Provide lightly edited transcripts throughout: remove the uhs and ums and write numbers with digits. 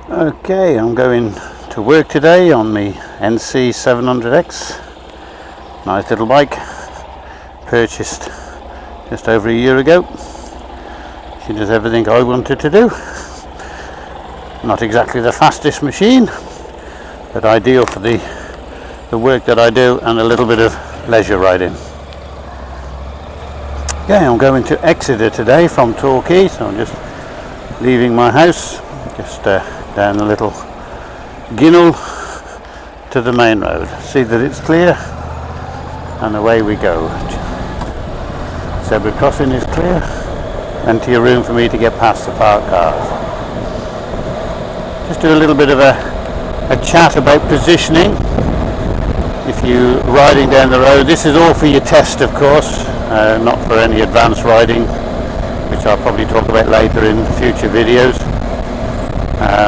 Okay, I'm going to work today on the NC 700X. Nice little bike, purchased just over a year ago. She does everything I wanted to do. Not exactly the fastest machine, but ideal for the work that I do and a little bit of leisure riding. Okay, I'm going to Exeter today from Torquay, so I'm just leaving my house, just down a little ginnel to the main road. See that it's clear, and away we go. Zebra crossing is clear, plenty of room for me to get past the parked cars. Just do a little bit of a chat about positioning. If you're riding down the road, this is all for your test, of course, not for any advanced riding, which I'll probably talk about later in future videos.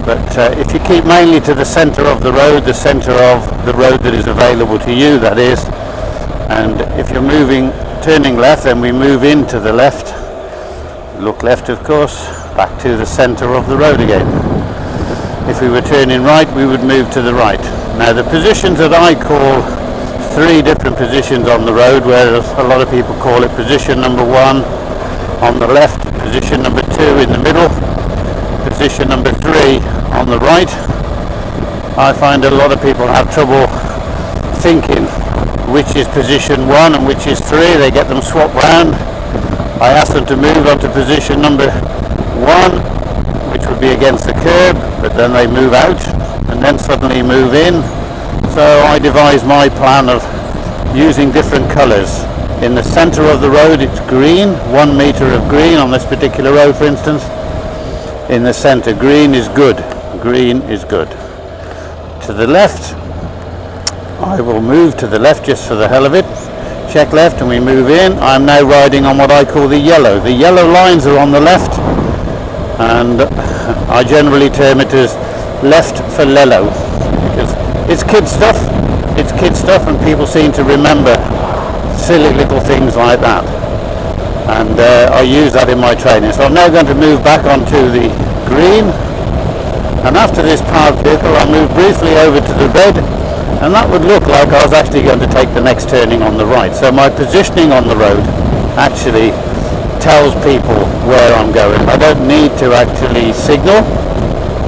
But if you keep mainly to the centre of the road that is available to you, that is, and if you're turning left, then we move into the left, look left of course, back to the centre of the road again. If we were turning right, we would move to the right. Now the positions that I call three different positions on the road, whereas a lot of people call it position number 1 on the left, position number 2 in the middle, position number 3 on the right. I find a lot of people have trouble thinking which is position 1 and which is 3. They get them swapped round. I ask them to move on to position number 1, which would be against the curb, but then they move out and then suddenly move in. So I devise my plan of using different colours. In the centre of the road it's green, 1 metre of green on this particular road for instance. In the centre, green is good. Green is good. To the left, I will move to the left just for the hell of it. Check left and we move in. I'm now riding on what I call the yellow. The yellow lines are on the left, and I generally term it as left for Lello, because it's kid stuff. It's kid stuff, and people seem to remember silly little things like that. And I use that in my training. So I'm now going to move back onto the green, and after this parked vehicle I'll move briefly over to the red, and that would look like I was actually going to take the next turning on the right. So my positioning on the road actually tells people where I'm going. I don't need to actually signal.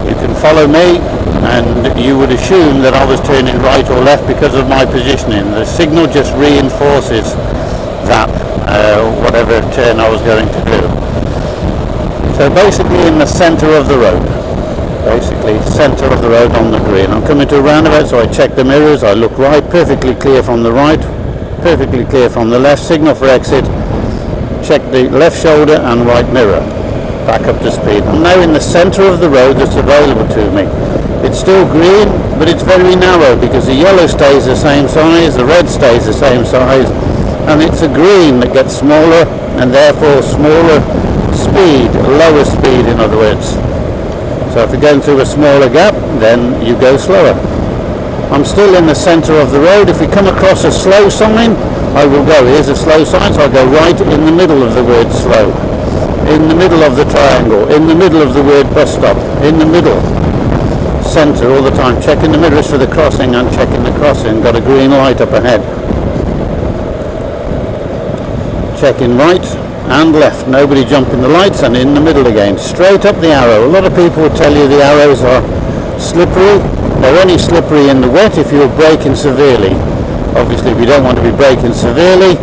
You can follow me and you would assume that I was turning right or left because of my positioning. The signal just reinforces that whatever turn I was going to do. So basically in the centre of the road, on the green. I'm coming to a roundabout, so I check the mirrors, I look right, perfectly clear from the right, perfectly clear from the left, signal for exit, check the left shoulder and right mirror, back up to speed. I'm now in the centre of the road that's available to me. It's still green, but it's very narrow because the yellow stays the same size, the red stays the same size, and it's a green that gets smaller and therefore smaller speed, lower speed in other words. So if you're going through a smaller gap, then you go slower. I'm still in the centre of the road. If we come across a slow sign, I will go, here's a slow sign, so I'll go right in the middle of the word slow, in the middle of the triangle, in the middle of the word bus stop, in the middle, centre all the time, checking the mirrors for the crossing and checking the crossing, got a green light up ahead. Checking right and left, nobody jumping the lights, and in the middle again, straight up the arrow. A lot of people will tell you the arrows are slippery. They're only slippery in the wet if you're braking severely. Obviously we don't want to be braking severely,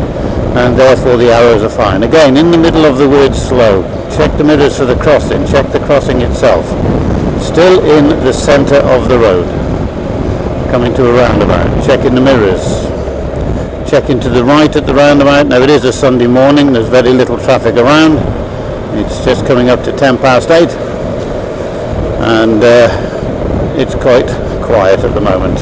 and therefore the arrows are fine. Again, in the middle of the word slow, check the mirrors for the crossing, check the crossing itself. Still in the centre of the road, coming to a roundabout, checking the mirrors. Checking to the right at the roundabout. Now it is a Sunday morning, there's very little traffic around. It's just coming up to 8:10, and it's quite quiet at the moment.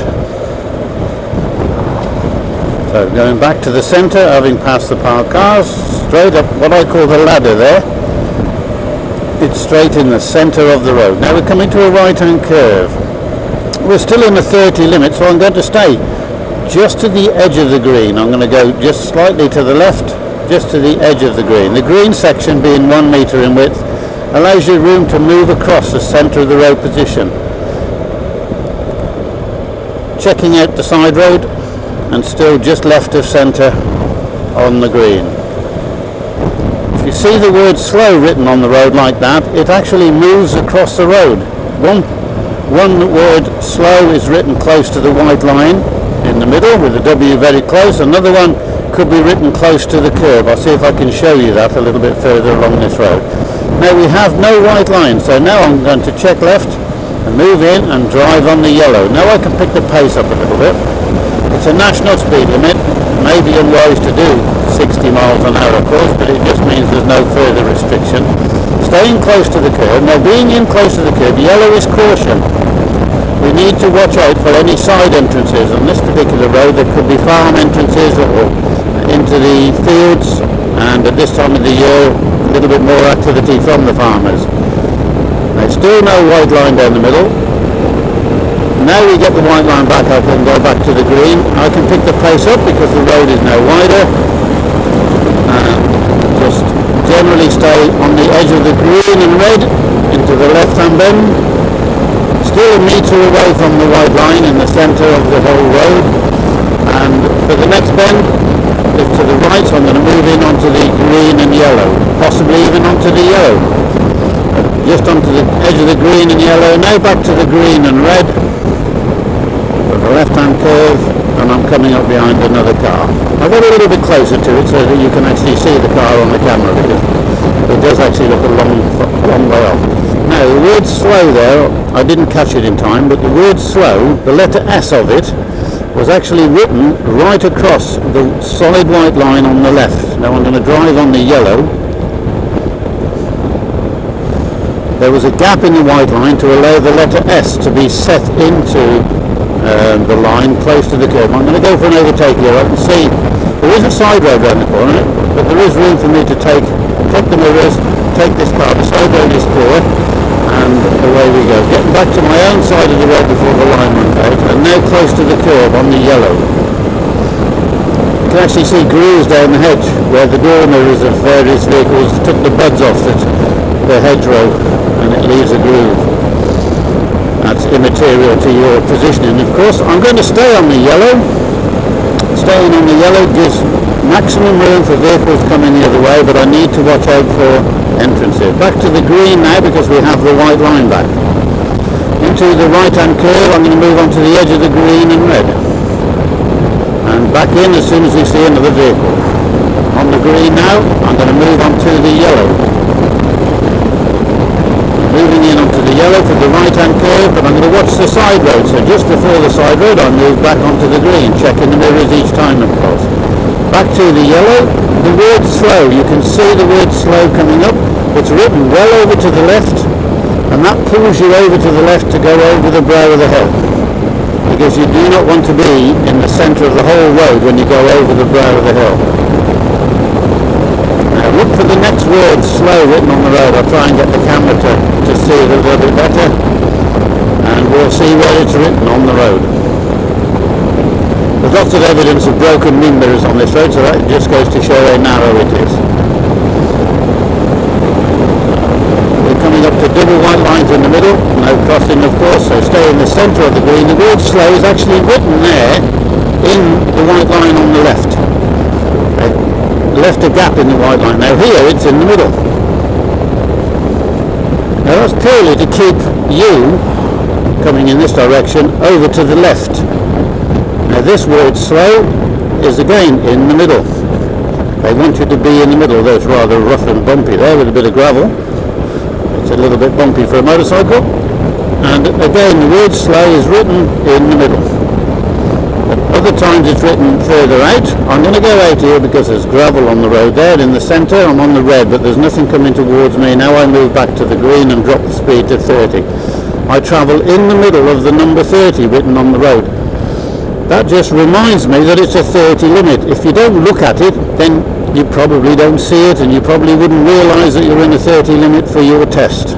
So going back to the centre, having passed the parked cars, straight up what I call the ladder there. It's straight in the centre of the road. Now we're coming to a right-hand curve. We're still in the 30 limit, so I'm going to stay just to the edge of the green. I'm going to go just slightly to the left, just to the edge of the green. The green section being 1 metre in width allows you room to move across the centre of the road position. checking out the side road, and still just left of centre on the green. If you see the word slow written on the road like that, it actually moves across the road. One word slow is written close to the white line in the middle with the W very close. Another one could be written close to the curb. I'll see if I can show you that a little bit further along this road. Now we have no white line, so now I'm going to check left and move in and drive on the yellow. Now I can pick the pace up a little bit. It's a national speed limit. It may be unwise to do 60 miles an hour of course, but it just means there's no further restriction. Staying close to the curb. Now being in close to the curb, yellow is caution. We need to watch out for any side entrances. On this particular road there could be farm entrances or into the fields, and at this time of the year a little bit more activity from the farmers. There's still no white line down the middle. Now we get the white line back, I can go back to the green. I can pick the pace up because the road is now wider, and just generally stay on the edge of the green and red into the left hand bend. Still a metre away from the white line in the centre of the whole road, and for the next bend, if to the right, so I'm going to move in onto the green and yellow, possibly even onto the yellow. Just onto the edge of the green and yellow, now back to the green and red, with the left hand curve, and I'm coming up behind another car. I'll get a little bit closer to it so that you can actually see the car on the camera, because it does actually look a long way off. Now the word slow there, I didn't catch it in time, but the word slow, the letter S of it, was actually written right across the solid white line on the left. Now I'm going to drive on the yellow. There was a gap in the white line to allow the letter S to be set into the line close to the curb. I'm going to go for an overtake here. I can see there is a side road around the corner, but there is room for me to take the mirrors, take this car. The side road is clear, and away we go. Getting back to my own side of the road before the line runs out, and now close to the curb on the yellow. You can actually see grooves down the hedge where the door mirrors of various vehicles took the buds off the hedgerow, and it leaves a groove. That's immaterial to your positioning. Of course, I'm going to stay on the yellow. Staying on the yellow gives maximum room for vehicles coming the other way, but I need to watch out for entrances. Back to the green now because we have the white line back. Into the right hand curve, I'm going to move on to the edge of the green and red. And back in as soon as we see another vehicle. On the green now, I'm going to move on to the yellow. Moving in onto the yellow for the right hand curve, but I'm going to watch the side road. So just before the side road I move back onto the green, checking the mirrors each time of course. Back to the yellow, the word slow, you can see the word slow coming up. It's written well over to the left, and that pulls you over to the left to go over the brow of the hill, because you do not want to be in the centre of the whole road when you go over the brow of the hill. Now look for the next word slow written on the road. I'll try and get the camera to see it a little bit better, and we'll see where it's written on the road. There's lots of evidence of broken wind mirrors on this road, so that just goes to show how narrow it is. We're coming up to double white lines in the middle, no crossing of course, so stay in the centre of the green. The word slow is actually written there in the white line on the left. Left a gap in the white line. Now here it's in the middle. Now that's purely to keep you coming in this direction over to the left. Now this word slow is again in the middle. They want you to be in the middle, though it's rather rough and bumpy there with a bit of gravel. It's a little bit bumpy for a motorcycle. And again the word slow is written in the middle. Other times it's written further out. I'm going to go out here because there's gravel on the road there in the centre. I'm on the red, but there's nothing coming towards me. Now I move back to the green and drop the speed to 30. I travel in the middle of the number 30 written on the road. That just reminds me that it's a 30 limit. If you don't look at it, then you probably don't see it, and you probably wouldn't realise that you're in a 30 limit for your test.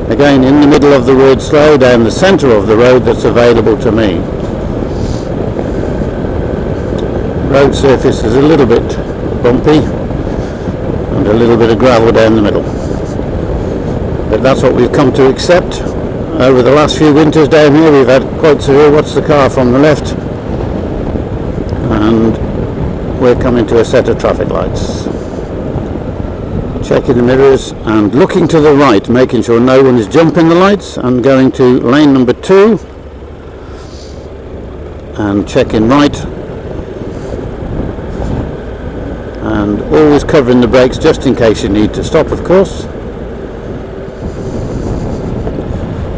Again, in the middle of the word slow, down the centre of the road that's available to me. Road surface is a little bit bumpy and a little bit of gravel down the middle, but that's what we've come to accept, over the last few winters down here we've had quite severe watch the car from the left, and we're coming to a set of traffic lights. Checking the mirrors and looking to the right, making sure no one is jumping the lights, and going to lane number 2 and checking right, and always covering the brakes just in case you need to stop, of course.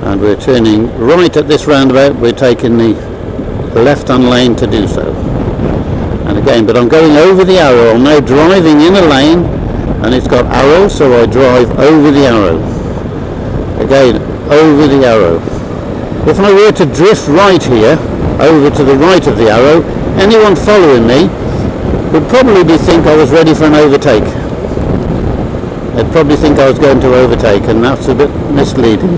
And we're turning right at this roundabout, we're taking the left hand lane to do so. And again, but I'm going over the arrow, I'm now driving in a lane and it's got arrows, so I drive over the arrow. Again, over the arrow. If I were to drift right here, over to the right of the arrow, anyone following me would probably think I was ready for an overtake. They'd probably think I was going to overtake, and that's a bit misleading.